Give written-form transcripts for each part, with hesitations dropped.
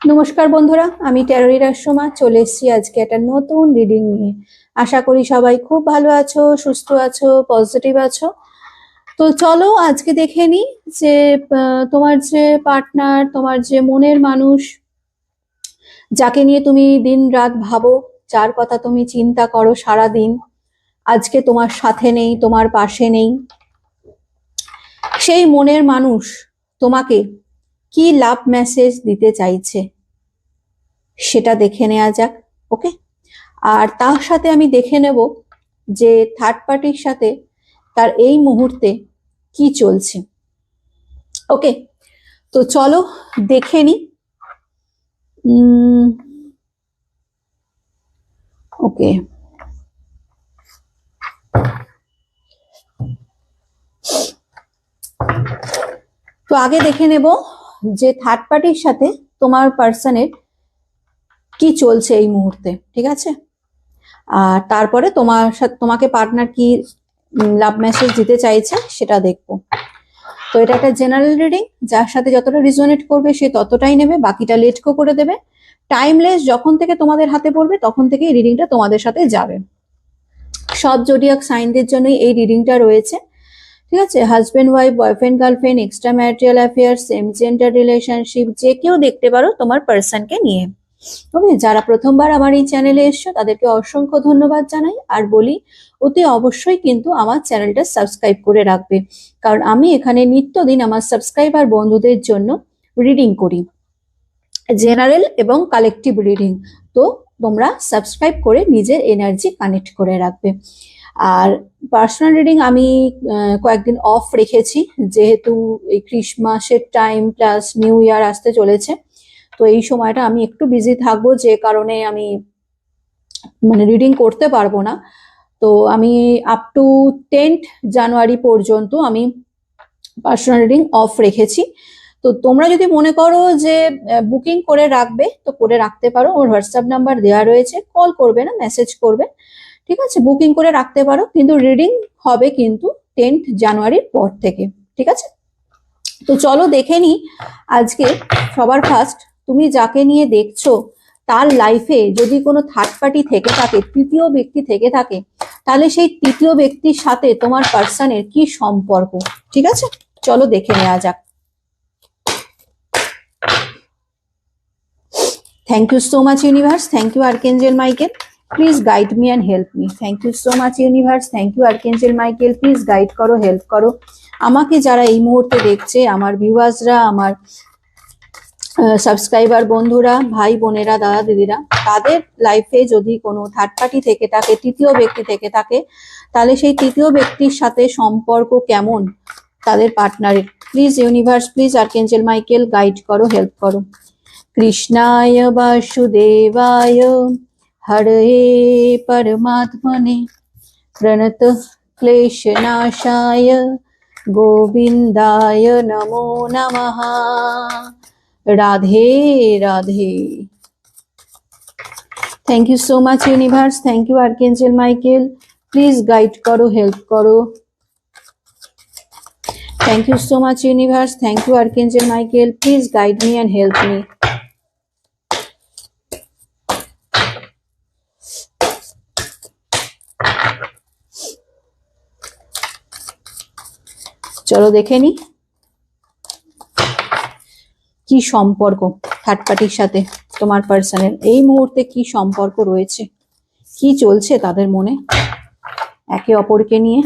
নমস্কার বন্ধুরা, আমি টেররিরা সোমা চলে এসেছি আজকে একটা নতুন রিডিং নিয়ে। আশা করি সবাই খুব ভালো আছো, সুস্থ আছো, পজিটিভ আছো। তো চলো আজকে দেখে নিই যে তোমার যে পার্টনার, তোমার যে মনের মানুষ, যাকে নিয়ে তুমি দিন রাত ভাবো, যার কথা তুমি চিন্তা করো সারা দিন, আজকে তোমার সাথে নেই, তোমার পাশে নেই, সেই মনের মানুষ তোমাকে কি লাভ মেসেজ দিতে চাইছে সেটা দেখে নেওয়া যাক। ওকে, আর তার সাথে আমি দেখে নেব যে থার্ড পার্টির সাথে তার এই মুহূর্তে কি চলছে। ওকে, তো চলো দেখে নি। ওকে, তো আগে দেখে নেব যে থার্ড পার্টির সাথে তোমার পার্সনের কি চলছে এই মুহূর্তে, ঠিক আছে? আর তারপরে তোমার সাথে তোমাকে পার্টনার কি লাভ মেসেজ দিতে চাইছে সেটা দেখবো। তো এটা একটা জেনারেল রিডিং, যার সাথে যতটা রিজোনেট করবে সে ততটাই নেবে, বাকিটা লেট গো করে দেবে। টাইমলেস যখন থেকে তোমাদের হাতে পড়বে তখন থেকে এই রিডিংটা তোমাদের সাথে যাবে। সব জোডিয়াক সাইনদের জন্যই এই রিডিংটা রয়েছে, ঠিক আছে? Husband wife, boyfriend girlfriend, extra marital affair, same gender relationship, যে কেউ দেখতে পারো তোমার পার্সনকে নিয়ে। ওকে, যারা প্রথমবার আমার এই চ্যানেলে এসছো তাদেরকে অসংখ্য ধন্যবাদ জানাই, আর বলি অতি অবশ্যই কিন্তু আমার চ্যানেলটা সাবস্ক্রাইব করে রাখবে, কারণ আমি এখানে নিত্যদিন আমার সাবস্ক্রাইবার বন্ধুদের জন্য রিডিং করি, জেনারেল এবং কালেকটিভ রিডিং। তো তোমরা সাবস্ক্রাইব করে নিজের এনার্জি কানেক্ট করে রাখবে। আর পার্সোনাল রিডিং আমি কয়েকদিন অফ রেখেছি, যেহেতু এই ক্রিসমাসের টাইম প্লাস নিউ ইয়ার আসতে চলেছে, তো এই সময়টা আমি একটু বিজি থাকবো, যে কারণে আমি রিডিং করতে পারবো না। তো আমি আপ টু 10th জানুয়ারি পর্যন্ত আমি পার্সোনাল রিডিং অফ রেখেছি। তো তোমরা যদি মনে করো যে বুকিং করে রাখবে তো করে রাখতে পারো, ওর হোয়াটসঅ্যাপ নাম্বার দেওয়া রয়েছে, কল করবে না, মেসেজ করবে, ঠিক আছে? বুকিং করে রাখতে পারো, কিন্তু রিডিং হবে কিন্তু 10th জানুয়ারির পর থেকে, ঠিক আছে? তো চলো দেখে নি আজকে। সবার ফার্স্ট, তুমি যাকে নিয়ে দেখছো তার লাইফে যদি কোনো থার্ড পার্টি থেকে থাকে, তৃতীয় ব্যক্তি থেকে থাকে, তাহলে সেই তৃতীয় ব্যক্তির সাথে তোমার পার্সনের কি সম্পর্ক, ঠিক আছে? চলো দেখে নেওয়া যাক। Thank you so much universe, thank you archangel Michael, please guide me and help me. Thank you so much universe, thank you archangel Michael, please guide করো, হেল্প করো আমাকে। যারা এই মুহূর্তে দেখছে, আমার ভিউয়ার্সরা, আমার সাবস্ক্রাইবার বন্ধুরা, ভাই বোনেরা, দাদা দিদিরা, তাদের লাইফে যদি কোনো থার্ড পার্টি থেকে থাকে, তৃতীয় ব্যক্তি থেকে থাকে, তাহলে সেই তৃতীয় ব্যক্তির সাথে সম্পর্ক কেমন তাদের পার্টনারের। Please universe, please archangel Michael guide করো, হেল্প করো। কৃষ্ণায় বাসুদেবায় হরে পরমাত্মনে প্রণত ক্লেশনাশায় গোবিন্দায় নমো নমঃ। Radhe Radhe. Thank you so much universe, thank you archangel Michael, please guide করো, হেল্প করো। Thank you so much universe, thank you archangel Michael, please guide me and help me. চলো দেখে নি কি সম্পর্ক থার্ড পার্টির সাথে তোমার পার্সনের এই মুহূর্তে, কি সম্পর্ক রয়েছে, কি চলছে তাদের মনে একে অপরকে নিয়ে।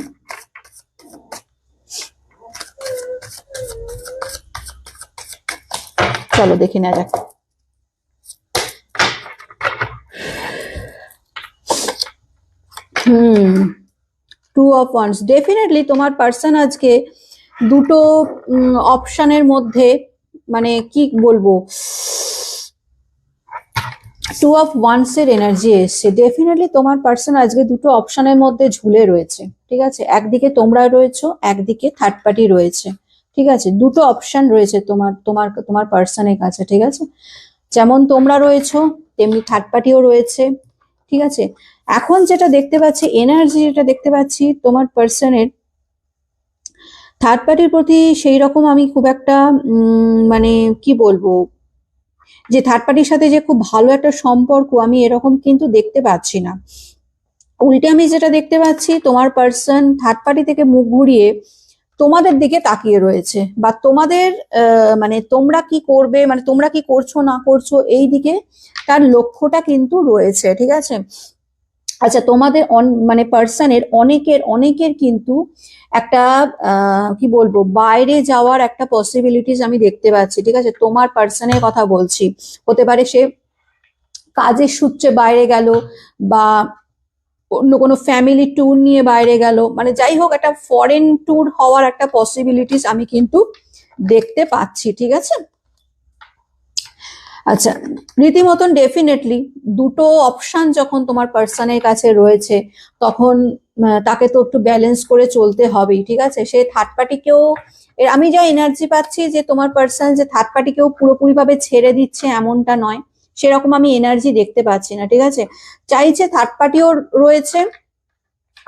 চলো দেখে নেওয়া যাক। টু অফ ওয়ান্স, ডেফিনেটলি তোমার পার্সন আজকে দুটো অপশনের মধ্যে, কি বলবো, টু অফ ওয়ান্স এর এনার্জি এসছে। ডেফিনেটলি তোমার পার্সন আজকে দুটো অপশনের মধ্যে ঝুলে রয়েছে, ঠিক আছে? একদিকে তোমরা রয়েছো, একদিকে থার্ড পার্টি রয়েছে, ঠিক আছে? দুটো অপশন রয়েছে তোমার তোমার তোমার পার্সনের কাছে, ঠিক আছে? যেমন তোমরা রয়েছো তেমনি থার্ড পার্টিও রয়েছে, ঠিক আছে? এখন যেটা দেখতে পাচ্ছি, এনার্জি যেটা দেখতে পাচ্ছি, তোমার পার্সনের থার্ড পার্টির প্রতি সেই রকম আমি খুব একটা কি বলবো, যে থার্ড পার্টির সাথে যে খুব ভালো একটা সম্পর্ক, আমি এরকম কিন্তু দেখতে পাচ্ছি না। উল্টে আমি যেটা দেখতে পাচ্ছি, তোমার পার্সন থার্ড পার্টি থেকে মুখ ঘুরিয়ে তোমাদের দিকে তাকিয়ে রয়েছে, বা তোমাদের মানে তোমরা কি করবে, মানে তোমরা কি করছো না করছো এই দিকে তার লক্ষ্যটা কিন্তু রয়েছে, ঠিক আছে। আচ্ছা, তোমাদের মানে পার্সনের অনেকের কিন্তু একটা কি বলবো, বাইরে যাওয়ার একটা পসিবিলিটিস আমি দেখতে পাচ্ছি, ঠিক আছে। তোমার পার্সনের কথা বলছি, হতে পারে সে কাজের সূত্রে বাইরে গেল, বা অন্য কোনো ফ্যামিলি ট্যুর নিয়ে বাইরে গেল, মানে যাই হোক একটা ফরেন ট্যুর হওয়ার একটা পসিবিলিটিস আমি কিন্তু দেখতে পাচ্ছি, ঠিক আছে। আচ্ছা, রীতিমতন ডেফিনেটলি দুটো অপশন যখন তোমার পার্সনের কাছে রয়েছে, তখন তাকে তো একটু ব্যালেন্স করে চলতে হবেই, ঠিক আছে। সে থার্ড পার্টিকেও, আমি যা এনার্জি পাচ্ছি যে তোমার পার্সন যে থার্ড পার্টিকেও পুরোপুরি ভাবে ছেড়ে দিচ্ছে এমনটা নয়, সেরকম আমি এনার্জি দেখতে পাচ্ছি না, ঠিক আছে। চাইছে, থার্ড পার্টিও রয়েছে,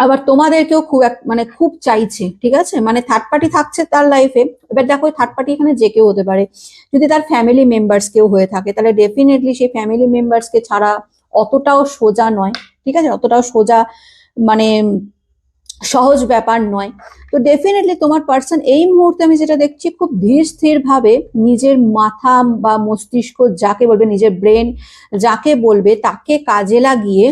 আবার তোমাদেরকেও মানে খুব চাইছে, ঠিক আছে। মানে থার্ড পার্টি থাকছে তার লাইফে। এবার দেখো থার্ড পার্টি এখানে যে কেউ হতে পারে, যদি তার ফ্যামিলি মেম্বার্স কেউ হয়ে থাকে, তাহলে ডেফিনেটলি সেই ফ্যামিলি মেম্বার্স কে ছাড়া অতটাও সোজা নয়, ঠিক আছে, অতটাও সোজা মানে সহজ ব্যাপার নয়। তো ডেফিনেটলি তোমার পার্সন এই মুহূর্তে আমি যেটা দেখছি, খুব ধীর স্থির ভাবে নিজের মাথা বা মস্তিষ্ক যাকে বলবে, নিজের ব্রেন যাকে বলবে, তাকে কাজে লাগিয়ে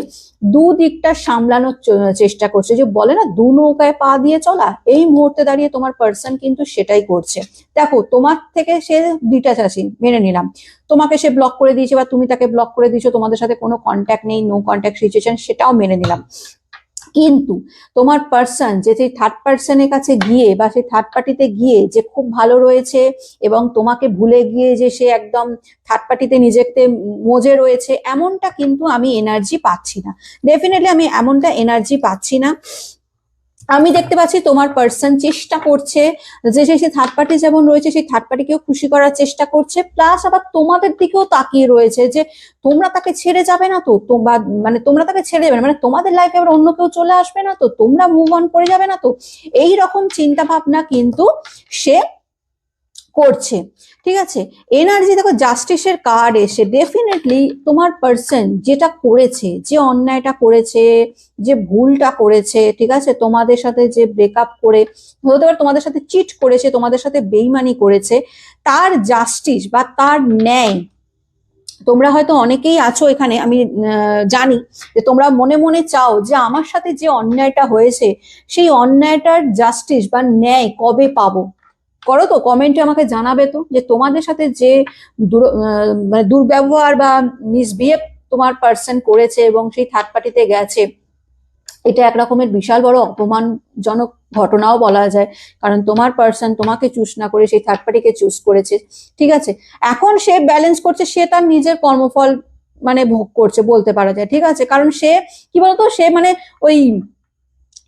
দুদিকটা সামলানোর চেষ্টা করছে। যে বলে না, দু নৌকায় পা দিয়ে চলা, এই মুহূর্তে দাঁড়িয়ে তোমার পার্সন কিন্তু সেটাই করছে। দেখো, তোমার থেকে সে ডিটাচ আছে, মেনে নিলাম, তোমাকে সে ব্লক করে দিয়েছে বা তুমি তাকে ব্লক করে দিয়েছো, তোমাদের সাথে কোনো কন্ট্যাক্ট নেই, নো কন্ট্যাক্ট সিচুয়েশন, সেটাও মেনে নিলাম। কিন্তু তোমার পার্সন যে সেই থার্ড পার্সনের কাছে গিয়ে বা সেই থার্ড পার্টিতে গিয়ে যে খুব ভালো রয়েছে, এবং তোমাকে ভুলে গিয়ে যে সে একদম থার্ড পার্টিতে নিজেকে মজে রয়েছে, এমনটা কিন্তু আমি এনার্জি পাচ্ছি না। ডেফিনেটলি আমি এমনটা এনার্জি পাচ্ছি না। আমি দেখতে পাচ্ছি তোমার পার্সন চেষ্টা করছে যে সেই থার্ড পার্টি যেমন রয়েছে, সেই থার্ড পার্টিকেও খুশি করার চেষ্টা করছে, প্লাস আবার তোমাদের দিকেও তাকিয়ে রয়েছে যে তোমরা তাকে ছেড়ে যাবে না তো, মানে তোমরা তাকে ছেড়ে যাবে না, মানে তোমাদের লাইফে আবার অন্য কেউ চলে আসবে না তো, তোমরা মুভ অন করে যাবে না তো, এই রকম চিন্তা ভাবনা কিন্তু সে করছে, ঠিক আছে। এনার্জি দেখো, জাস্টিসের কার্ড এসে ডেফিনেটলি তোমার পার্সন যেটা করেছে, যে অন্যায়টা করেছে, যে ভুলটা করেছে, ঠিক আছে, তোমাদের সাথে যে ব্রেকআপ করে, হতে পারে তোমাদের সাথে চিট করেছে, তোমাদের সাথে বেইমানি করেছে, তার জাস্টিস বা তার ন্যায়, তোমরা হয়তো অনেকেই আছো এখানে, আমি জানি যে তোমরা মনে মনে চাও যে আমার সাথে যে অন্যায়টা হয়েছে, সেই অন্যায়টার জাস্টিস বা ন্যায় কবে পাবো। করো তো, কমেন্টে আমাকে জানাবে তো, যে তোমাদের সাথে যে মানে দুর্ব্যবহার বা মিসবিহেভ তোমার পার্সন করেছে এবং সেই থার্ড পার্টিতে গেছে, এটা এক রকমের বিশাল বড় অপমানজনক ঘটনাও বলা যায়। কারণ তোমার পার্সন তোমাকে চুজ না করে সেই থার্ড পার্টিকে চুজ করেছে, ঠিক আছে। এখন সে ব্যালেন্স করছে, সে তার নিজের কর্মফল মানে ভোগ করছে বলতে পারা যায়, ঠিক আছে। কারণ সে কি বলতো, সে মানে ওই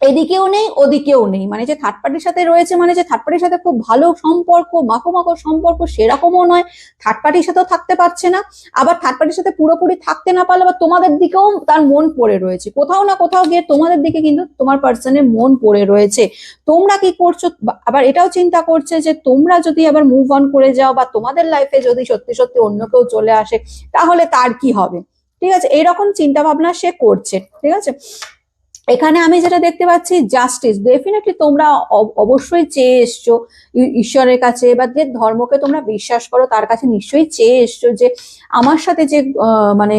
এদিকেও নেই ওদিকেও নেই, মানে যে থার্ড পার্টির সাথে রয়েছে, মানে যে থার্ড পার্টির সাথে খুব ভালো সম্পর্ক, মাখো মাখো সম্পর্ক, সেরকমও নয়, থার্ড পার্টির সাথেও থাকতে পারছে না, আবার থার্ড পার্টির সাথে পুরোপুরি থাকতে না পারলে আবার তোমাদের দিকেও তার মন পড়ে রয়েছে, কোথাও না কোথাও গিয়ে তোমাদের দিকে কিন্তু তোমার পার্সনের মন পড়ে রয়েছে। তোমরা কি করছো, আবার এটাও চিন্তা করছে যে তোমরা যদি আবার মুভ অন করে যাও, বা তোমাদের লাইফে যদি সত্যি সত্যি অন্য কেউ চলে আসে, তাহলে তার কি হবে, ঠিক আছে, এইরকম চিন্তা ভাবনা সে করছে, ঠিক আছে। এখানে আমি যেটা দেখতে পাচ্ছি, জাস্টিস, ডেফিনেটলি তোমরা অবশ্যই চেয়ে এসছো ঈশ্বরের কাছে, বা যে ধর্মকে তোমরা বিশ্বাস করো তার কাছে নিশ্চয়ই চেয়ে এসছো যে আমার সাথে যে মানে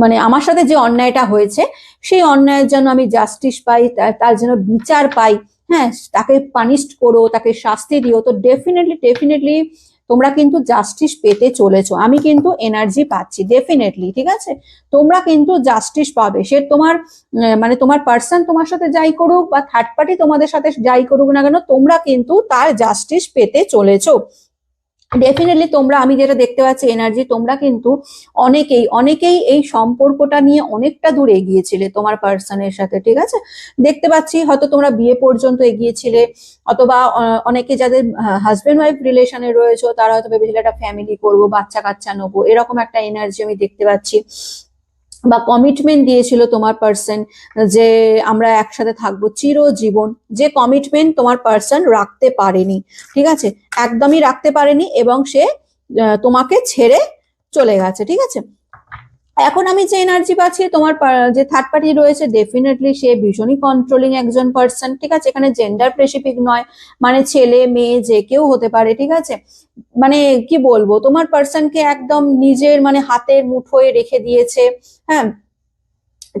মানে আমার সাথে যে অন্যায়টা হয়েছে, সেই অন্যায়ের জন্য আমি জাস্টিস পাই, তার জন্য বিচার পাই, হ্যাঁ, তাকে পানিশড করো, তাকে শাস্তি দিও। তো ডেফিনেটলি ডেফিনেটলি তোমরা কিন্তু জাস্টিস পেতে চলেছো, আমি কিন্তু এনার্জি পাচ্ছি ডেফিনেটলি, ঠিক আছে। তোমরা কিন্তু জাস্টিস পাবে, সে তোমার মানে তোমার পার্সন তোমার সাথে যাই করুক, বা থার্ড পার্টি তোমাদের সাথে যাই করুক না কেন, তোমরা কিন্তু তার জাস্টিস পেতে চলেছো। ডেফিনেটলি তোমরা, আমি যেটা দেখতে পাচ্ছি এনার্জি, তোমরা কিন্তু অনেকেই অনেকেই এই সম্পর্কটা নিয়ে অনেকটা দূর এগিয়েছিলে তোমার পার্সনের সাথে, ঠিক আছে। দেখতে পাচ্ছি হয়তো তোমরা বিয়ে পর্যন্ত এগিয়েছিলে, অথবা অনেকে যাদের হাজবেন্ড ওয়াইফ রিলেশনে রয়েছে, তারা হয়তো ভেবেছিল একটা ফ্যামিলি করবো, বাচ্চা কাচ্চা নেবো, এরকম একটা এনার্জি আমি দেখতে পাচ্ছি। বা কমিটমেন্ট দিয়েছিল তোমার পার্সন যে আমরা একসাথে থাকবো চিরজীবন, যে কমিটমেন্ট তোমার পার্সন রাখতে পারেনি, ঠিক আছে, একদমই রাখতে পারেনি, এবং সে তোমাকে ছেড়ে চলে গেছে, ঠিক আছে। এখন আমি যে এনার্জি পাচ্ছি, তোমার যে থার্ড পার্টি রয়েছে ডেফিনেটলি সে ভীষণই কন্ট্রোলিং একজন পার্সন, ঠিক আছে। এখানে জেন্ডার স্পেসিফিক নয়, মানে ছেলে মেয়ে যে কেউ হতে পারে, ঠিক আছে। মানে কি বলবো, তোমার পার্সনকে একদম নিজের মানে হাতের মুঠোয় রেখে দিয়েছে, হ্যাঁ।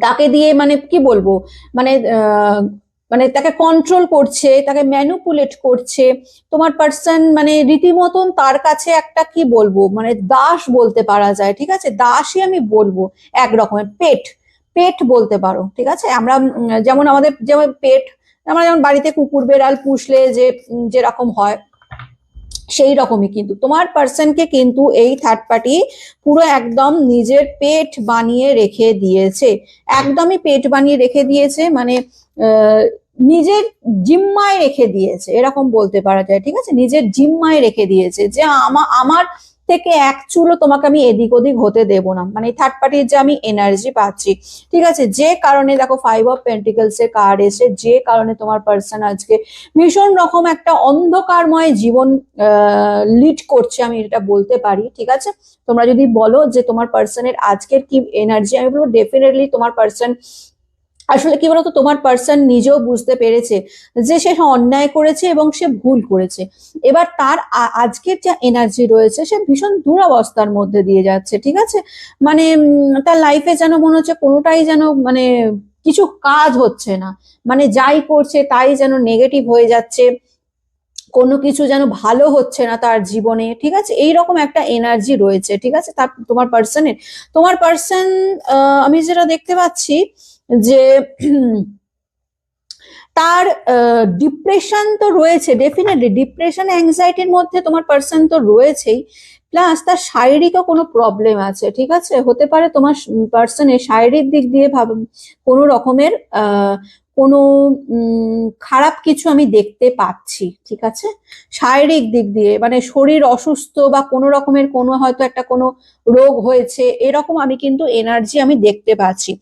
তাকে দিয়ে মানে কি বলবো, মানে মানে তাকে কন্ট্রোল করছে, তাকে ম্যানুপুলেট করছে। তোমার পার্সন মানে রীতিমতন তার কাছে একটা কি বলবো, মানে দাস বলতে পারা যায়, ঠিক আছে। দাসই আমি বলবো, এক রকমের পেট, পেট বলতে পারো, ঠিক আছে। আমরা যেমন আমাদের যেমন পেট, আমরা যেমন বাড়িতে কুকুর বেড়াল পুষলে যে যেরকম হয়, সেই রকমই কিন্তু তোমার পার্সনকে কিন্তু এই থার্ড পার্টি পুরো একদম নিজের পেট বানিয়ে রেখে দিয়েছে, একদমই পেট বানিয়ে রেখে দিয়েছে, মানে নিজের জিম্মায় রেখে দিয়েছে, এরকম বলতে পারা যায়, ঠিক আছে। নিজের জিম্মায় রেখে দিয়েছে যে আমার থেকে এক চুলও তোমাকে আমি এদিক ওদিক হতে দেব না, মানে থার্ড পার্টির যে আমি এনার্জি পাচ্ছি, ঠিক আছে। যে কারণে দেখো 5 অফ পেন্টিকলস এর কার্ড এসে, যে কারণে তোমার পার্সন আজকে ভীষণ রকম একটা অন্ধকারময় জীবন লিড করছে, আমি এটা বলতে পারি, ঠিক আছে। তোমরা যদি বলো যে তোমার পার্সনের আজকের কি এনার্জি, আমি বলবো ডেফিনেটলি তোমার পার্সন আসলে কি বলতো, তোমার পার্সন নিজেও বুঝতে পেরেছে যে সে অন্যায় করেছে এবং সে ভুল করেছে। এবার তার আজকের যা এনার্জি রয়েছে, সে ভীষণ দুরবস্থার মধ্যে দিয়ে যাচ্ছে, ঠিক আছে। মানে তার লাইফে যেন মনে হচ্ছে কোনোটাই যেন মানে কিছু কাজ হচ্ছে না, মানে যাই করছে তাই যেন নেগেটিভ হয়ে যাচ্ছে, কোনো কিছু যেন ভালো হচ্ছে না তার জীবনে, ঠিক আছে। এইরকম একটা এনার্জি রয়েছে, ঠিক আছে, তার তোমার পার্সনের। তোমার পার্সন আমি যেটা দেখতে পাচ্ছি যে তার ডিপ্রেশন তো রয়েছে, ডেফিনেটলি ডিপ্রেশন অ্যাংজাইটির মধ্যে তোমার পার্সন তো রয়েছেই, প্লাস তার শারীরিকও কোনো প্রবলেম আছে, ঠিক আছে। হতে পারে তোমার পার্সনের শারীরিক দিক দিয়ে কোনো রকমের কোনো খারাপ কিছু আমি দেখতে পাচ্ছি, ঠিক আছে। শারীরিক দিক দিয়ে মানে শরীর অসুস্থ বা কোনো রকমের কোনো হয়তো একটা কোনো রোগ হয়েছে, এরকম আমি কিন্তু এনার্জি আমি দেখতে পাচ্ছি।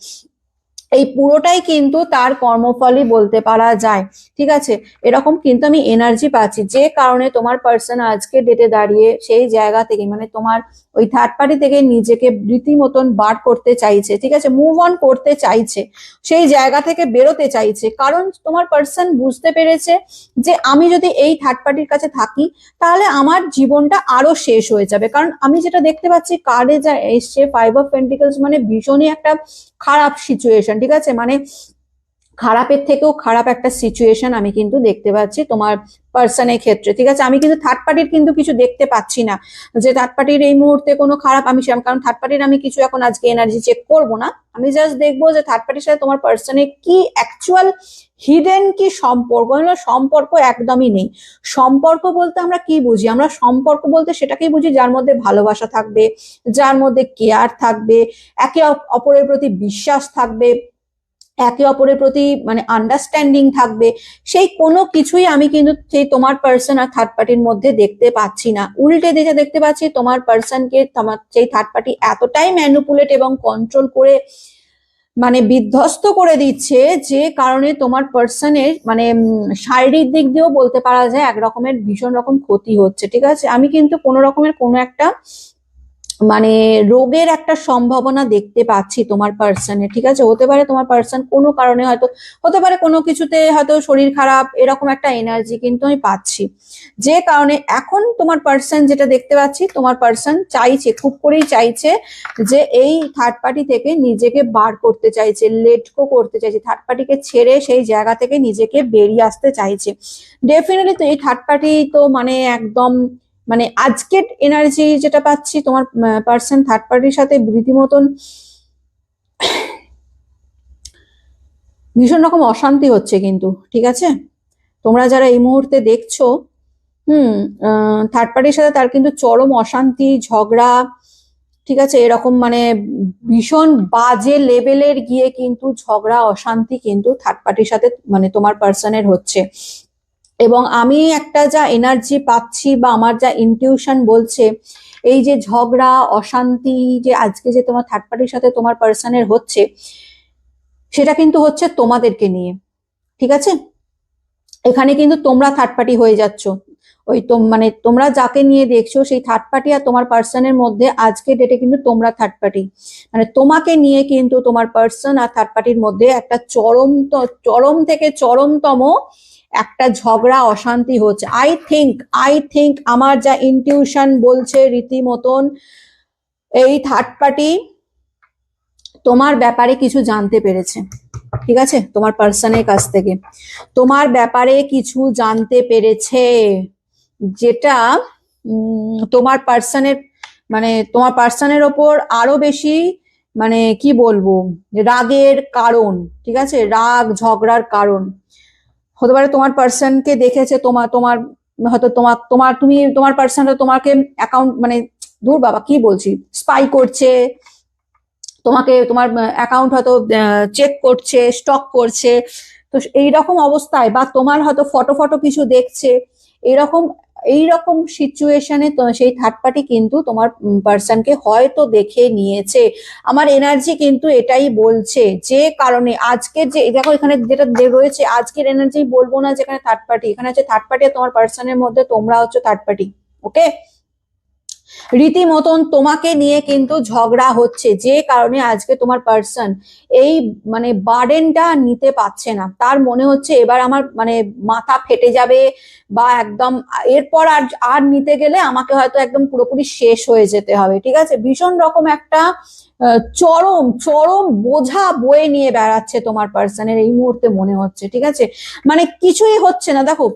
এই পুরোটাই কিন্তু তার কর্মফলই বলতে পারা যায়, ঠিক আছে। এরকম কিন্তু আমি এনার্জি পাচ্ছি, যে কারণে তোমার পার্সন আজকে ডেটে দাঁড়িয়ে সেই জায়গা থেকে মানে তোমার ওই থার্ড পার্টি থেকে নিজেকে রীতিমতন বার করতে চাইছে, ঠিক আছে, মুভ অন করতে চাইছে, সেই জায়গা থেকে বেরোতে চাইছে। কারণ তোমার পার্সন বুঝতে পেরেছে যে আমি যদি এই থার্ড পার্টির কাছে থাকি তাহলে আমার জীবনটা আরো শেষ হয়ে যাবে। কারণ আমি যেটা দেখতে পাচ্ছি কার্ডে যা এসছে 5 অফ পেন্টিকলস, মানে ভীষণই একটা খারাপ সিচুয়েশন, ঠিক আছে। মানে খারাপের থেকেও খারাপ একটা সিচুয়েশন আমি কিন্তু দেখতে পাচ্ছি তোমার পার্সনের ক্ষেত্রে, ঠিক আছে। আমি কিন্তু থার্ড পার্টির কিন্তু কিছু দেখতে পাচ্ছি না যে থার্ড পার্টির এই মুহূর্তে কোনো খারাপ, আমি সেরকম, কারণ থার্ড পার্টির আমি কিছু এখন আজকে এনার্জি চেক করবো না। আমি জাস্ট দেখবো যে থার্ড পার্টির সাথে তোমার পার্সনের কি অ্যাকচুয়াল হিডেন কি সম্পর্ক, সম্পর্ক একদমই নেই। সম্পর্ক বলতে আমরা কি বুঝি, আমরা সম্পর্ক বলতে সেটাকেই বুঝি যার মধ্যে ভালোবাসা থাকবে, যার মধ্যে কেয়ার থাকবে, একে অপরের প্রতি বিশ্বাস থাকবে, একে অপরের প্রতি মানে আন্ডারস্ট্যান্ডিং থাকবে। সেই কোনো কিছুই আমি কিন্তু সেই তোমার পার্সন আর থার্ড পার্টির মধ্যে দেখতে পাচ্ছি না। উল্টে দিকে দেখতে পাচ্ছি তোমার পার্সনকে তোমার সেই থার্ড পার্টি এতটাই ম্যানুপুলেট এবং কন্ট্রোল করে মানে বিধ্বস্ত করে দিচ্ছে, যে কারণে তোমার পার্সনের মানে শারীরিক দিক দিয়েও বলতে পারা যায় এক রকমের ভীষণ রকম ক্ষতি হচ্ছে, ঠিক আছে। আমি কিন্তু কোনো রকমের কোনো একটা মানে রোগের একটা সম্ভাবনা দেখতে পাচ্ছি তোমার পার্সনে, ঠিক আছে। হতে পারে তোমার পার্সন কোনো কারণে হয়তো, হতে পারে কোনো কিছুতে হয়তো শরীর খারাপ, এরকম একটা এনার্জি কিন্তু আমি পাচ্ছি, যে কারণে এখন তোমার পার্সন যেটা দেখতে পাচ্ছি, তোমার পার্সন চাইছে, খুব করেই চাইছে যে এই থার্ড পার্টি থেকে নিজেকে বার করতে চাইছে, লেট গো করতে চাইছে, থার্ড পার্টিকে ছেড়ে সেই জায়গা থেকে নিজেকে বেরিয়ে আসতে চাইছে। ডেফিনেটলি তো এই থার্ড পার্টি তো মানে একদম মানে আজকের এনার্জি যেটা পাচ্ছি, তোমার পার্সন থার্ড পার্টির সাথে রীতিমতন ভীষণ রকম অশান্তি হচ্ছে কিন্তু, ঠিক আছে। তোমরা যারা এই মুহূর্তে দেখছো, থার্ড পার্টির সাথে তার কিন্তু চরম অশান্তি, ঝগড়া, ঠিক আছে, এরকম মানে ভীষণ বাজে লেভেলের গিয়ে কিন্তু ঝগড়া অশান্তি কিন্তু থার্ড পার্টির সাথে মানে তোমার পার্সনের হচ্ছে। এবং আমি একটা যা এনার্জি পাচ্ছি বা আমার যা ইনটিউশন বলছে, এই যে ঝগড়া অশান্তি যে আজকে যে তোমার থার্ড পার্টির সাথে তোমার পার্সনের হচ্ছে, সেটা কিন্তু হচ্ছে তোমাদেরকে নিয়ে, ঠিক আছে। এখানে কিন্তু তোমরা থার্ড পার্টি হয়ে যাচ্ছ, ওই তো মানে তোমরা যাকে নিয়ে দেখছো সেই থার্ড পার্টি আর তোমার পার্সনের মধ্যে আজকে ডেটে কিন্তু তোমরা থার্ড পার্টি, মানে তোমাকে নিয়ে কিন্তু তোমার পার্সন আর থার্ড পার্টির মধ্যে একটা চরম থেকে চরমতম একটা ঝগড়া অশান্তি হচ্ছে। আই থিঙ্ক আমার যা ইনটিউশন বলছে রীতিমতন এই থার্ড পার্টি তোমার ব্যাপারে কিছু জানতে পেরেছে, ঠিক আছে, তোমার পার্সনের কাছ থেকে তোমার ব্যাপারে কিছু জানতে পেরেছে, যেটা তোমার পার্সনের মানে তোমার পার্সনের ওপর আরো বেশি মানে কি বলবো রাগের কারণ, ঠিক আছে, রাগ ঝগড়ার কারণ হতে পারে। তোমার পার্সনকে দেখেছে তোমার তোমার হয়তো তোমার পার্সন তোমাকে অ্যাকাউন্ট মানে দূর বাবা কি বলছি স্পাই করছে, তোমাকে তোমার অ্যাকাউন্ট হয়তো চেক করছে, স্টক করছে। তো এইরকম অবস্থায় বা তোমার হয়তো ফটো কিছু দেখছে, এইরকম এইরকম সিচুয়েশনে তো সেই থার্ড পার্টি কিন্তু তোমার পার্সনকে হয়তো দেখে নিয়েছে। আমার এনার্জি কিন্তু এটাই বলছে, যে কারণে আজকের যে দেখো এখানে যেটা রয়েছে আজকের এনার্জি বলবো না যেখানে থার্ড পার্টি, এখানে হচ্ছে থার্ড পার্টি আর তোমার পার্সনের মধ্যে তোমরা হচ্ছে থার্ড পার্টি। ওকে, রীতিমতন তোমাকে নিয়ে কিন্তু ঝগড়া হচ্ছে, যে কারণে আজকে তোমার পার্সন এই মানে বার্ডেনটা নিতে পারছে না। তার মনে হচ্ছে এবার আমার মানে মাথা ফেটে যাবে, বা একদম এরপর আর নিতে গেলে আমাকে হয়তো একদম পুরোপুরি শেষ হয়ে যেতে হবে, ঠিক আছে। ভীষণ রকম একটা চরম চরম বোঝা বয়ে নিয়ে বেড়াচ্ছে তোমার পার্সনের এই মুহূর্তে মনে হচ্ছে, ঠিক আছে। মানে কিছুই হচ্ছে না। দেখো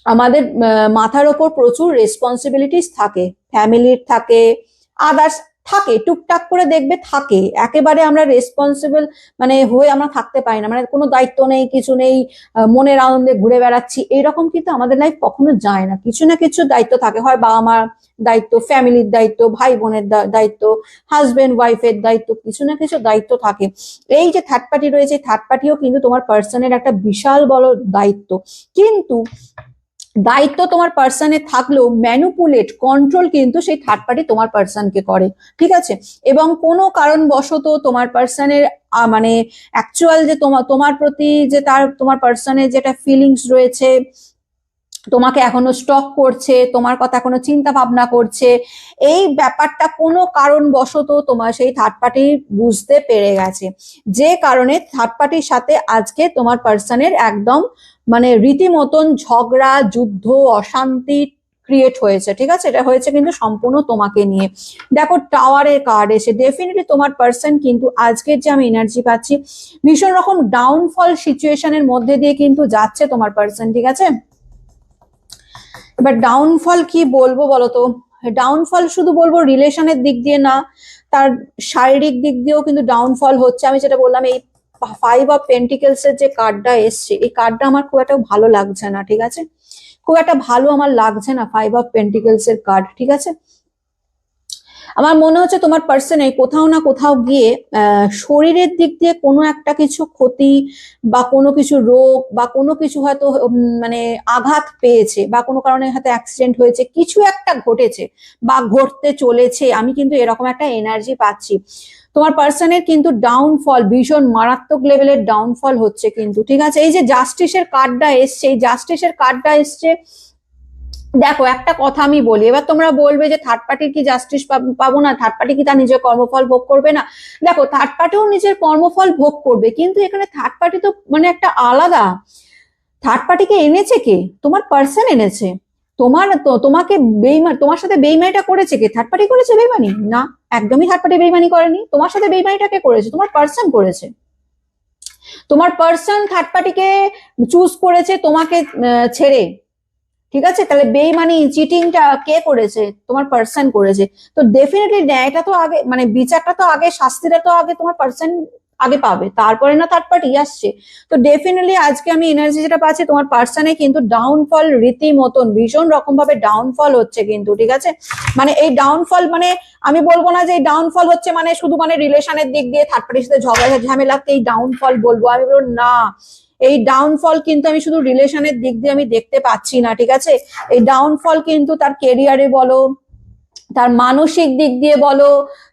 আমাদের মাথার ওপর প্রচুর রেসপন্সিবিলিটিস থাকে, ফ্যামিলির থাকে, আদার্স থাকে, টুকটাক করে দেখবে থাকে, একেবারে আমরা রেসপন্সিবল মানে হয়ে আমরা থাকতে পারি না, মানে কোনো দায়িত্ব নেই কিছু নেই, মনের আনন্দে ঘুরে বেড়াচ্ছি এইরকম কিন্তু আমাদের লাইফ কখনো যায় না। কিছু না কিছু দায়িত্ব থাকে, হয় বাবা মার দায়িত্ব, ফ্যামিলির দায়িত্ব, ভাই বোনের দায়িত্ব, হাজবেন্ড ওয়াইফের দায়িত্ব, কিছু না কিছু দায়িত্ব থাকে। এই যে থার্ড পার্টি রয়েছে, থার্ড পার্টিও কিন্তু তোমার পার্সনের একটা বিশাল বড় দায়িত্ব। কিন্তু দায়িত্ব তোমার পার্সনে থাকলেও ম্যানুপুলেট কন্ট্রোল কিন্তু সেই থার্ড পার্টি তোমার পার্সনকে করে, ঠিক আছে। এবং কোনো কারণবশত তোমার পার্সনের মানে অ্যাকচুয়াল যে তোমার প্রতি যে তোমার পার্সনের যেটা ফিলিংস রয়েছে, তোমাকে এখনো স্টক করছে, তোমার কথা এখনো চিন্তা ভাবনা করছে, এই ব্যাপারটা কোনো কারণবশত তোমার সেই থার্ড পার্টি বুঝতে পেরে গেছে, যে কারণে থার্ড পার্টির সাথে আজকে তোমার পার্সনের একদম মানে রীতিমতন ঝগড়া যুদ্ধ অশান্তি ক্রিয়েট হয়েছে, ঠিক আছে। এটা হয়েছে কিন্তু সম্পূর্ণ তোমাকে নিয়ে। দেখো টাওয়ারের কার্ড এসে ডেফিনেটলি তোমার পার্সন কিন্তু আজকের যে আমি এনার্জি পাচ্ছি ভীষণ রকম ডাউনফল সিচুয়েশনের মধ্যে দিয়ে কিন্তু যাচ্ছে তোমার পার্সন, ঠিক আছে। এবার ডাউনফল কি বলবো বলতো, ডাউনফল শুধু বলবো রিলেশনের দিক দিয়ে না, তার শারীরিক দিক দিয়েও কিন্তু ডাউনফল হচ্ছে। আমি যেটা বললাম এই 5 অফ পেন্টিকেলস এর যে কার্ডটা এসছে, এই কার্ডটা আমার খুব একটা ভালো লাগছে না, ঠিক আছে, খুব একটা ভালো আমার লাগছে না 5 অফ পেন্টিকেলস এর কার্ড, ঠিক আছে। আমার মনে হচ্ছে তোমার পার্সনে কোথাও না কোথাও গিয়ে শরীরের দিক দিয়ে কোনো একটা কিছু ক্ষতি বা কোনো কিছু রোগ বা কোনো কিছু হয়তো মানে আঘাত পেয়েছে, বা কোনো কারণে হয়তো অ্যাক্সিডেন্ট হয়েছে, কিছু একটা ঘটেছে বা ঘটতে চলেছে। আমি কিন্তু এরকম একটা এনার্জি পাচ্ছি। তোমার পার্সনের কিন্তু ডাউনফল ভীষণ মারাত্মক লেভেলের ডাউনফল হচ্ছে কিন্তু, ঠিক আছে। এই যে জাস্টিসের কার্ডটা এসছে, এই জাস্টিসের কার্ডটা এসছে, দেখো একটা কথা আমি বলি, এবার তোমরা বলবে যে থার্ড পার্টির কি জাস্টিস পাবো না, থার্ড পার্টি কি তার নিজের কর্মফল ভোগ করবে না। দেখো থার্ড পার্টিও নিজের কর্মফল ভোগ করবে, কিন্তু এখানে থার্ড পার্টি তো মানে একটা আলাদা। থার্ড পার্টিকে এনেছে কে? তোমার পার্সন এনেছে। তোমাকে বেইমান, তোমার সাথে বেইমানিটা করেছে কে? থার্ড পার্টি করেছে বেইমানি? না, একদমই থার্ড পার্টি বেইমানি করেনি। তোমার সাথে বেইমানিটা কে করেছে? তোমার পার্সন করেছে। তোমার পার্সন থার্ড পার্টিকে চুজ করেছে তোমাকে ছেড়ে, ঠিক আছে। তাহলে বেইমানি চিটিংটা কে করেছে? তোমার পার্সন করেছে। তো ডেফিনেটলি ন্যায়টা তো আগে মানে বিচারটা তো আগে, শাস্তিটা তো আগে তোমার পার্সন আগে পাবে, তারপরে না থার্ড পার্টি আসছে। তো ডেফিনেটলি আজকে আমি এনার্জি যেটা পাচ্ছি তোমার পার্সনে কিন্তু ডাউনফল রীতিমতন ভীষণ রকম ভাবে ডাউনফল হচ্ছে কিন্তু, ঠিক আছে। মানে এই ডাউনফল মানে আমি বলবো না যে এই ডাউনফল হচ্ছে মানে শুধু মানে রিলেশনের দিক দিয়ে থার্ড পার্টির সাথে ঝগড়া ঝামেলাতে এই ডাউনফল বলবো, আমি বলবো না। এই ডাউনফল কিন্তু আমি শুধু রিলেশনের দিক দিয়ে আমি দেখতে পাচ্ছি না, ঠিক আছে। এই ডাউনফল কিন্তু তার কেরিয়ারে বলো, তার মানসিক দিক দিয়ে বলো,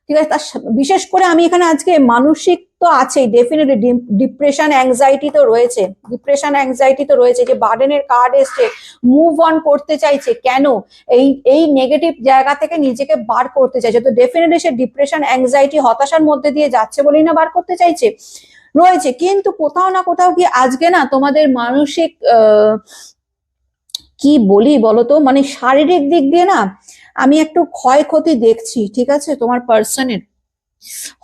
ঠিক আছে। বিশেষ করে আমি এখানে আজকে মানসিক তো আছেই, ডেফিনেটলি ডিপ্রেশন অ্যাংজাইটি তো রয়েছে, ডিপ্রেশন অ্যাংজাইটি তো রয়েছে, যে বার্ডেনের কার্ড এসছে, মুভ অন করতে চাইছে, কেন এই এই নেগেটিভ জায়গা থেকে নিজেকে বার করতে চাইছে, তো ডেফিনেটলি সে ডিপ্রেশন অ্যাংজাইটি হতাশার মধ্যে দিয়ে যাচ্ছে বলেই না বার করতে চাইছে রয়েছে। কিন্তু কোথাও না কোথাও কি আজকে না তোমাদের মানসিক কি বলি বলতো, মানে শারীরিক দিক দিয়ে না আমি একটু ক্ষয়ক্ষতি দেখছি, ঠিক আছে। তোমার পার্সনের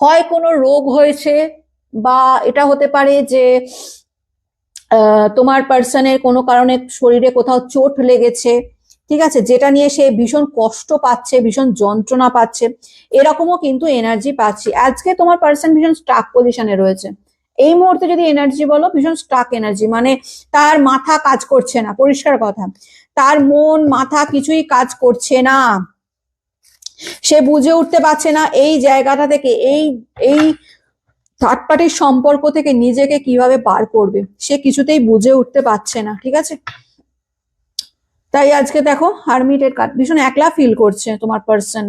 হয় কোনো রোগ হয়েছে, বা এটা হতে পারে যে তোমার পার্সনের কোনো কারণে শরীরে কোথাও চোট লেগেছে, ঠিক আছে, যেটা নিয়ে সে ভীষণ কষ্ট পাচ্ছে, ভীষণ যন্ত্রণা পাচ্ছে, এরকমও কিন্তু এনার্জি পাচ্ছি। আজকে তোমার পার্সন ভীষণ স্টাক পজিশনে রয়েছে এই মুহূর্তে, যদি এনার্জি বলো ভীষণ স্টাক এনার্জি, মানে তার মাথা কাজ করছে না, পরিষ্কার কথা, তার মন মাথা কিছুই কাজ করছে না, সে বুঝে উঠতে পারছে না এই জায়গাটা থেকে, এই এই থার্ড পার্টির সম্পর্ক থেকে নিজেকে কিভাবে বার করবে, সে কিছুতেই বুঝে উঠতে পারছে না, ঠিক আছে। তাই আজকে দেখো হারমিটের কার্ড, ভীষণ একলা ফিল করছে তোমার পার্সন।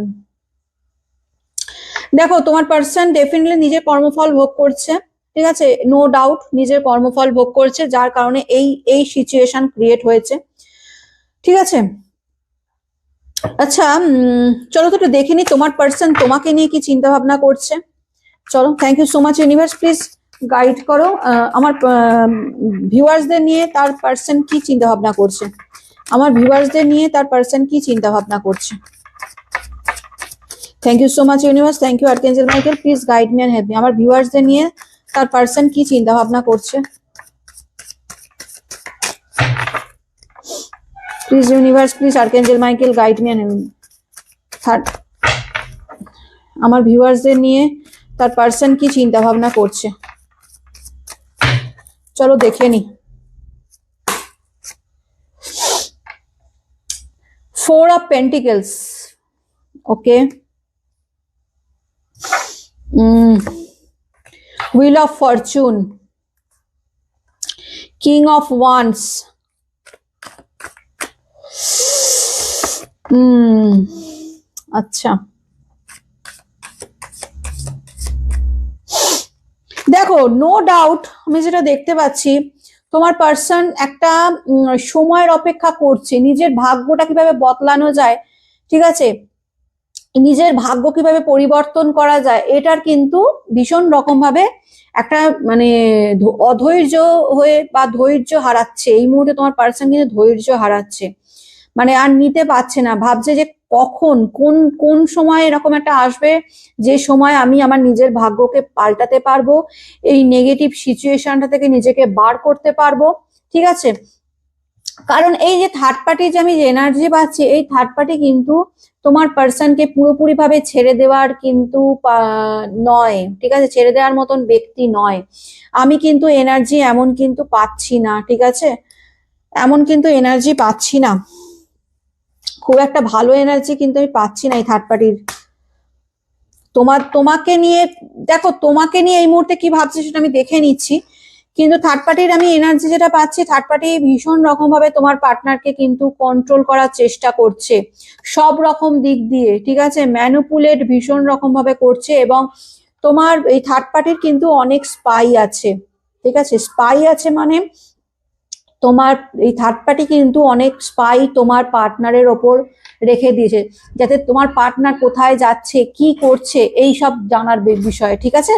দেখো তোমার পার্সন ডেফিনেটলি নিজের কর্মফল ভোগ করছে, ঠিক আছে, নো ডাউট নিজের কর্মফল ভোগ করছে, যার কারণে এই এই সিচুয়েশন ক্রিয়েট হয়েছে, ঠিক আছে। আচ্ছা চলো তো একটু দেখে নি তোমার পার্সন তোমাকে নিয়ে কি চিন্তা ভাবনা করছে। চলো, thank you so much universe, please guide করো আমার ভিউয়ার্সদের নিয়ে তার পার্সন কি চিন্তা ভাবনা করছে, আমার ভিউয়ার্সদের নিয়ে তার পার্সন কি চিন্তা ভাবনা করছে। Thank you so much universe, thank you archangel Michael, please guide me and help me, আমার ভিউয়ার্সদের নিয়ে তার পার্সন কি চিন্তা ভাবনা করছে। Please universe, please archangel Michael, guide me and help me. আমার ভিউয়ার্সদের নিয়ে তার পার্সন কি চিন্তা ভাবনা করছে, চলো দেখে নি। 4 of Pentacles, okay. Wheel of Fortune, King of Wands, আচ্ছা দেখো নো ডাউট আমি যেটা দেখতে পাচ্ছি, তোমার পার্সন একটা সময়ের অপেক্ষা করছে, নিজের ভাগ্যটা কিভাবে বদলানো যায়, ঠিক আছে, নিজের ভাগ্য কিভাবে পরিবর্তন করা যায়, এটার কিন্তু ভীষণ রকম ভাবে একটা মানে অধৈর্য হয়ে বা ধৈর্য হারাচ্ছে এই মুহূর্তে, তোমার পার্সন কিন্তু ধৈর্য হারাচ্ছে, মানে আর নিতে পারছে না, ভাবছে যে কখন কোন কোন সময় এরকম একটা আসবে যে সময় আমি আমার নিজের ভাগ্যকে পাল্টাতে পারবো, এই নেগেটিভ সিচুয়েশনটা থেকে নিজেকে বার করতে পারবো, ঠিক আছে। কারণ এই যে থার্ড পার্টি যে আমি এনার্জি পাচ্ছি, এই থার্ড পার্টি কিন্তু তোমার পার্সনকে পুরোপুরি ভাবে ছেড়ে দেওয়ার কিন্তু নয়, ঠিক আছে, ছেড়ে দেওয়ার মতন ব্যক্তি নয়, আমি কিন্তু এনার্জি এমন কিন্তু পাচ্ছি না, ঠিক আছে, এমন কিন্তু এনার্জি পাচ্ছি না, খুব একটা ভালো এনার্জি কিন্তু আমি পাচ্ছি না এই থার্ড পার্টির। তোমাকে নিয়ে দেখো, তোমাকে নিয়ে এই মুহূর্তে কি ভাবছি সেটা আমি দেখে নিচ্ছি, কিন্তু থার্ড পার্টির আমি এনার্জি যেটা পাচ্ছি, থার্ড পার্টি ভীষণ রকম ভাবে তোমার পার্টনারকে কিন্তু কন্ট্রোল করার চেষ্টা করছে সব রকম দিক দিয়ে, ঠিক আছে, ম্যানুপুলেট ভীষণ রকম ভাবে করছে, এবং তোমার এই থার্ড পার্টির কিন্তু অনেক স্পাই আছে, ঠিক আছে, স্পাই আছে মানে তোমার এই থার্ড পার্টি কিন্তু অনেক স্পাই তোমার পার্টনারের ওপর রেখে দিয়েছে, যাতে তোমার পার্টনার কোথায় যাচ্ছে কি করছে এই সব জানার বিষয়ে, ঠিক আছে,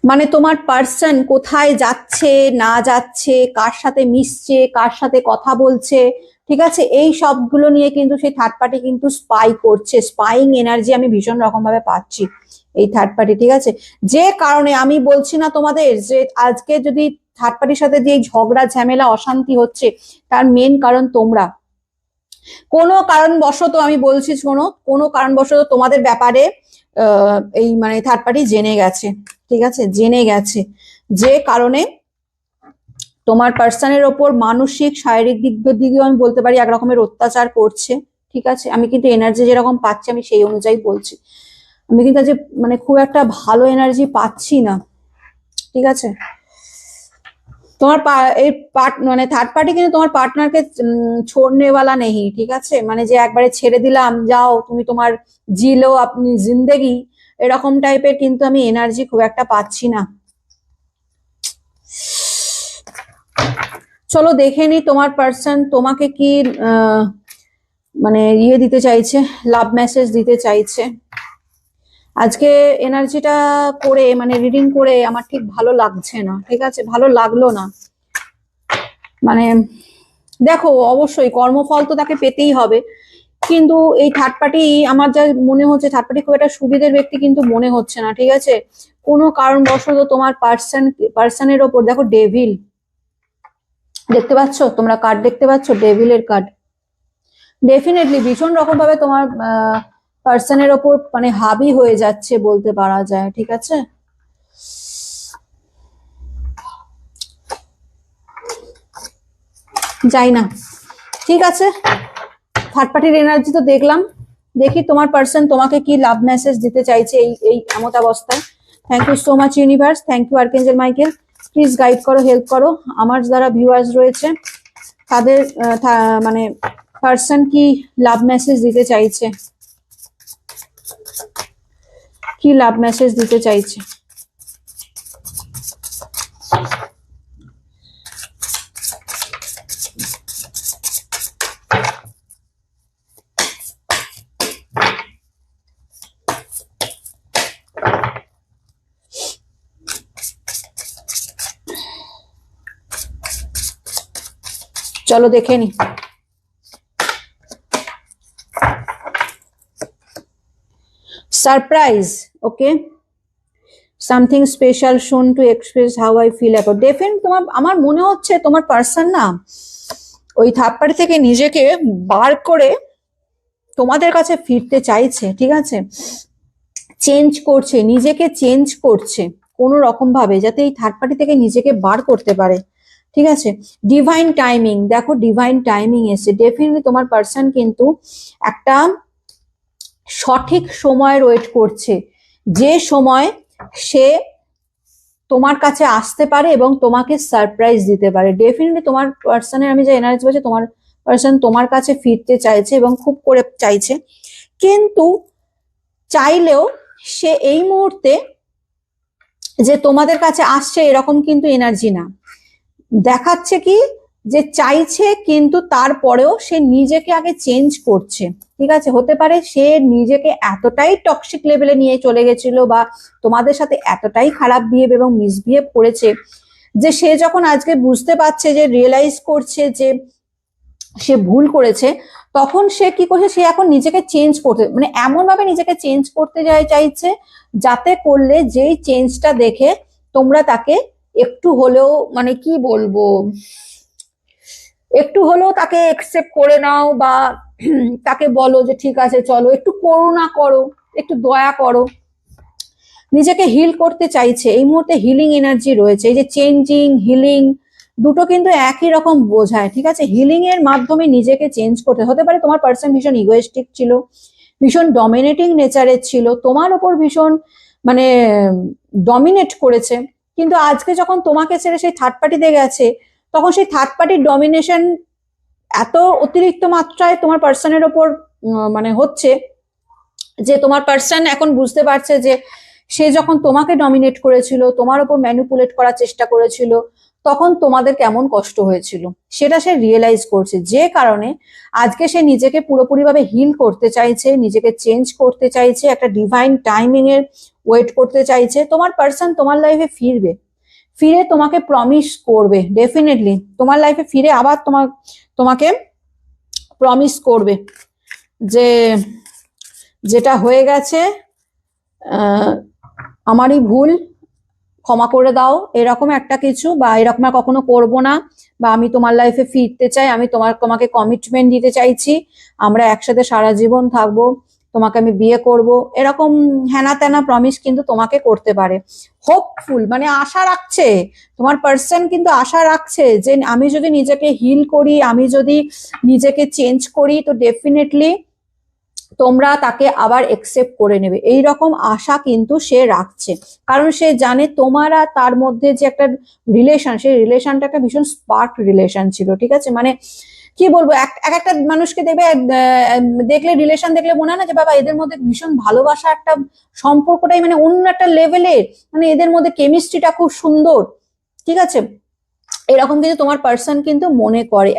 মানে তোমার পার্সন কোথায় যাচ্ছে না যাচ্ছে, কার সাথে মিশছে, কার সাথে কথা বলছে, ঠিক আছে, এই সবগুলো নিয়ে কিন্তু সেই থার্ড পার্টি কিন্তু স্পাই করছে, স্পাইং এনার্জি আমি ভীষণ রকম ভাবে পাচ্ছি এই থার্ড পার্টি, ঠিক আছে। যে কারণে আমি বলছি না তোমাদের যে আজকে যদি থার্ড পার্টির সাথে যে ঝগড়া ঝামেলা অশান্তি হচ্ছে, তার মেন কারণ তোমরা কোনো কারণবশত, আমি বলছি শোনো, কোনো কারণবশত তোমাদের ব্যাপারে এই মানে থার্ড পার্টি জেনে গেছে, ঠিক আছে, জেনে গেছে, যে কারণে তোমার পার্সনের ওপর মানসিক শারীরিক দিক দিকেও আমি বলতে পারি একরকমের অত্যাচার করছে, ঠিক আছে। আমি কিন্তু এনার্জি যেরকম পাচ্ছি আমি সেই অনুযায়ী বলছি, আমি কিন্তু আজ মানে খুব একটা ভালো এনার্জি পাচ্ছি না, ঠিক আছে। তোমার এই মানে থার্ড পার্টি কিন্তু তোমার পার্টনারকে छोड़ने वाला नहीं, ঠিক আছে? মানে যে একবারে ছেড়ে দিলাম যাও তুমি তোমার জিলো আপনি জিন্দেগি, এরকম টাইপের কিন্তু আমি এনার্জি খুব একটা পাচ্ছি না। চলো দেখে নি তোমার পার্সন তোমাকে কি মানে ইয়ে দিতে চাইছে, লাভ মেসেজ দিতে চাইছে। আজকে এনার্জিটা করে মানে রিডিং করে আমার ঠিক ভালো লাগছে না, ঠিক আছে? ভালো লাগলো না। মানে দেখো অবশ্যই কর্মফল তো তাকে পেতেই হবে, কিন্তু এই থার্ড পার্টি আমার যা মনে হচ্ছে থার্ড পার্টি খুব একটা সুবিধের ব্যক্তি কিন্তু মনে হচ্ছে না, ঠিক আছে? কোনো কারণবশত তোমার পার্সনের ওপর দেখো ডেভিল দেখতে পাচ্ছ, তোমরা কার্ড দেখতে পাচ্ছ, ডেভিলের কার্ড। ডেফিনেটলি ভীষণ রকম ভাবে তোমার পার্সনের ওপর মানে হাবি হয়ে যাচ্ছে বলতে পারা যায়, ঠিক আছে? যাই না, ঠিক আছে। থার্ড পার্টির এনার্জি তো দেখলাম, দেখি তোমার পার্সন তোমাকে কি লাভ মেসেজ দিতে চাইছে এই এই এমত অবস্থায়। Thank you so much universe, thank you archangel Michael. Please guide করো, হেল্প করো আমার যারা ভিউয়ার্স রয়েছে তাদের মানে পার্সন কি লাভ মেসেজ দিতে চাইছে, কি লাভ মেসেজ দিতে চাইছে। চলো দেখে নি। সারপ্রাইজ, ওকে, সামথিং স্পেশাল শুন to express how I feel about. Definite তোমার আমার মনে হচ্ছে তোমার পার্সন না ওই থার্ড পার্টি থেকে নিজেকে বার করে তোমাদের কাছে ফিরতে চাইছে, ঠিক আছে? চেঞ্জ করছে, নিজেকে চেঞ্জ করছে কোনো রকম ভাবে যাতে এই থার্ড পার্টি থেকে নিজেকে বার করতে পারে, ঠিক আছে? ডিভাইন টাইমিং, দেখো ডিভাইন টাইমিং এসে ডেফিনেটলি তোমার পার্সন কিন্তু একটা সঠিক সময়ের ওয়েট করছে, যে সময় সে তোমার কাছে আসতে পারে এবং তোমাকে সারপ্রাইজ দিতে পারে। ডেফিনেটলি তোমার পার্সনের আমি যে এনার্জি পাচ্ছি তোমার পার্সন তোমার কাছে ফিরতে চাইছে এবং খুব করে চাইছে, কিন্তু চাইলেও সে এই মুহূর্তে যে তোমাদের কাছে আসছে এরকম কিন্তু এনার্জি না, দেখাচ্ছে কি যে চাইছে কিন্তু তারপরেও সে নিজেকে আগে চেঞ্জ করছে, ঠিক আছে? হতে পারে সে নিজেকে এতটাই টক্সিক লেভেলে নিয়ে চলে গেছিল বা তোমাদের সাথে এতটাই খারাপ বিহেভ এবং মিসবিহেভ করেছে যে সে যখন আজকে বুঝতে পারছে, যে রিয়েলাইজ করছে যে সে ভুল করেছে, তখন সে কি করছে, সে এখন নিজেকে চেঞ্জ করতে মানে এমন ভাবে নিজেকে চেঞ্জ করতে চাইছে যাতে করলে যেই চেঞ্জটা দেখে তোমরা তাকে একটু হলেও মানে কি বলবো, একটু হলেও তাকে একসেপ্ট করে নাও বা তাকে বলো যে ঠিক আছে চলো, একটু করুণা করো, একটু দয়া করো। নিজেকে হিল করতে চাইছে, এই মুহূর্তে হিলিং এনার্জি রয়েছে। এই যে চেঞ্জিং হিলিং দুটো কিন্তু একই রকম বোঝায়, ঠিক আছে? হিলিং এর মাধ্যমে নিজেকে চেঞ্জ করতে হতে পারে তোমার পার্সন ভীষণ ইগোয়েস্টিক ছিল, ভীষণ ডমিনেটিং নেচারের ছিল, তোমার ওপর ভীষণ মানে ডমিনেট করেছে, কিন্তু আজকে যখন তোমাকে ছেড়ে সেই থার্ড পার্টিতে গেছে তখন সেই থার্ড পার্টির ডমিনেশন এত অতিরিক্ত মাত্রায় তোমার পার্সনের ওপর মানে হচ্ছে যে তোমার পার্সন এখন বুঝতে পারছে যে সে যখন তোমাকে ডমিনেট করেছিল, তোমার ওপর ম্যানিপুলেট করার চেষ্টা করেছিল, তখন তোমাদের কেমন কষ্ট হয়েছিল সেটা সে রিয়েলাইজ করছে, যে কারণে আজকে সে নিজেকে পুরোপুরিভাবে হিল করতে চাইছে, নিজেকে চেঞ্জ করতে চাইছে, একটা ডিভাইন টাইমিং এর ওয়েট করতে চাইছে। তোমার পার্সন তোমার লাইফে ফিরবে, ফিরে তোমাকে প্রমিস করবে, ডেফিনেটলি তোমার লাইফে ফিরে আবার তোমাকে প্রমিস করবে যে যেটা হয়ে গেছে আমারই ভুল, ক্ষমা করে দাও, এরকম একটা কিছু, বা এরকম আর কখনো করবো না, বা আমি তোমার লাইফে ফিরতে চাই, আমি তোমাকে কমিটমেন্ট দিতে চাইছি, আমরা একসাথে সারা জীবন থাকবো, তোমাকে আমি বিয়ে করব, এরকম হেনা তেনা প্রমিস কিন্তু তোমাকে করতে পারে। হোপফুল মানে আশা রাখছে, তোমার পার্সন কিন্তু আশা রাখছে যে আমি যদি নিজেকে হিল করি, আমি যদি নিজেকে চেঞ্জ করি, তো ডেফিনেটলি তোমরা তাকে আবার একসেপ্ট করে নেবে, এই রকম আশা কিন্তু সে রাখছে। কারণ সে জানে তোমার আর তার মধ্যে যে একটা রিলেশন, সেই রিলেশনটা একটা ভীষণ স্পার্ক রিলেশন ছিল, ঠিক আছে? মানে কি বলবো, এক এক একটা মানুষকে দেখবে, দেখলে রিলেশন দেখলে মনে হয় না যে বাবা এদের মধ্যে ভীষণ ভালোবাসা, একটা সম্পর্কটাই মানে অন্য একটা লেভেলের, মানে এদের মধ্যে কেমিস্ট্রিটা খুব সুন্দর, ঠিক আছে? এরকম কিন্তু তোমার পার্সন কিন্তু মনে করে।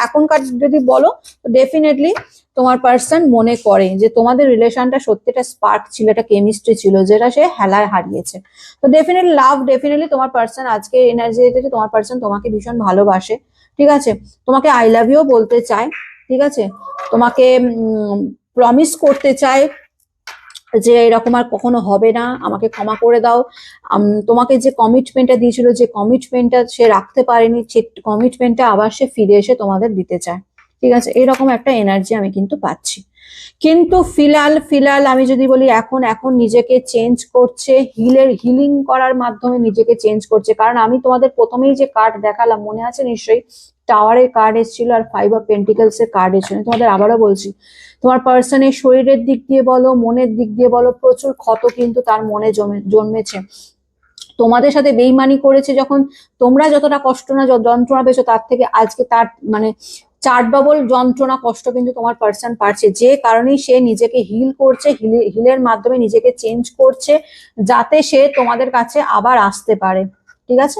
এখনকার যদি বলো, ডেফিনেটলি তোমার পার্সন মনে করে যে তোমাদের রিলেশনটা সত্যি একটা স্পার্ক ছিল, একটা কেমিস্ট্রি ছিল, যেটা সে হেলায় হারিয়েছে। তো ডেফিনেটলি লাভ, ডেফিনেটলি তোমার পার্সন আজকে এনার্জি দিতে, তোমার পার্সন তোমাকে ভীষণ ভালোবাসে, ঠিক আছে? তোমাকে আই লাভ ইউ বলতে চায়, ঠিক আছে? তোমাকে প্রমিস করতে চায় যে এরকম আর কখনো হবে না, আমাকে ক্ষমা করে দাও। তোমাকে যে কমিটমেন্টটা দিয়েছিল, যে কমিটমেন্টটা সে রাখতে পারেনি, সে কমিটমেন্টটা আবার সে ফিরে এসে তোমাদের দিতে চায়, ঠিক আছে? এরকম একটা এনার্জি আমি কিন্তু পাচ্ছি। কিন্তু ফিলহাল আমি যদি বলি, এখন এখন নিজেকে চেঞ্জ করছে, হিলিং করার মাধ্যমে নিজেকে চেঞ্জ করছে। কারণ আমি তোমাদের প্রথমেই যে কার্ড দেখালাম, মনে আছে নিশ্চয়ই, টাওয়ারের কার্ড এসেছিল আর 5 অফ পেন্টিকলস এর কার্ড এসেছিল। তোমাদের আবারও বলছি, তোমার পার্সনের শরীরের দিক দিয়ে বলো, মনের দিক দিয়ে বলো, প্রচুর ক্ষত কিন্তু তার মনে জন্মেছে। তোমাদের সাথে বেইমানি করেছে যখন, তোমরা যতটা কষ্ট না যন্ত্রণা পেয়েছো, তার থেকে আজকে তার মানে 4 ডবল যন্ত্রণা কষ্ট কিন্তু তোমার পার্সন পাচ্ছে। যে কারণেই সে নিজেকে হিল করছে, হিলের মাধ্যমে নিজেকে চেঞ্জ করছে, যাতে সে তোমাদের কাছে আবার আসতে পারে, ঠিক আছে?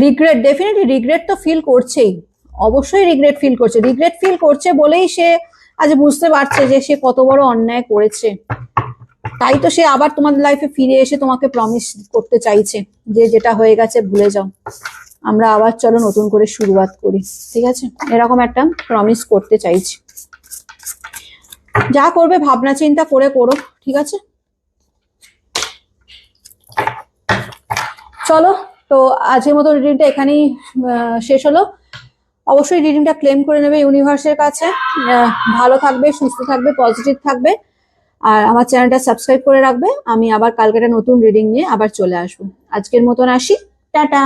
রিগ্রেট, ডেফিনেটলি রিগ্রেট তো ফিল করছেই, অবশ্যই রিগ্রেট ফিল করছে। রিগ্রেট ফিল করছে বলেই সে আজ বুঝতে পারছে যে সে কত বড় অন্যায় করেছে। তাই তো সে আবার তোমাদের লাইফে ফিরে এসে তোমাকে প্রমিস করতে চাইছে যে যেটা হয়ে গেছে ভুলে যাও, আমরা আবার চলো নতুন করে শুরুয়াত করি, ঠিক আছে? এরকম একটা প্রমিস করতে চাইছি। যা করবে ভাবনা চিন্তা করে করো, ঠিক আছে? চলো, তো আজকের মতো রিডিংটা এখানেই শেষ হলো। অবশ্যই রিডিংটা ক্লেম করে নেবে ইউনিভার্সের কাছে। ভালো থাকবে, সুস্থ থাকবে, পজিটিভ থাকবে, আর আমার চ্যানেলটা সাবস্ক্রাইব করে রাখবে। আমি আবার কালকে একটা নতুন রিডিং নিয়ে আবার চলে আসবো। আজকের মতন আসি, টাটা।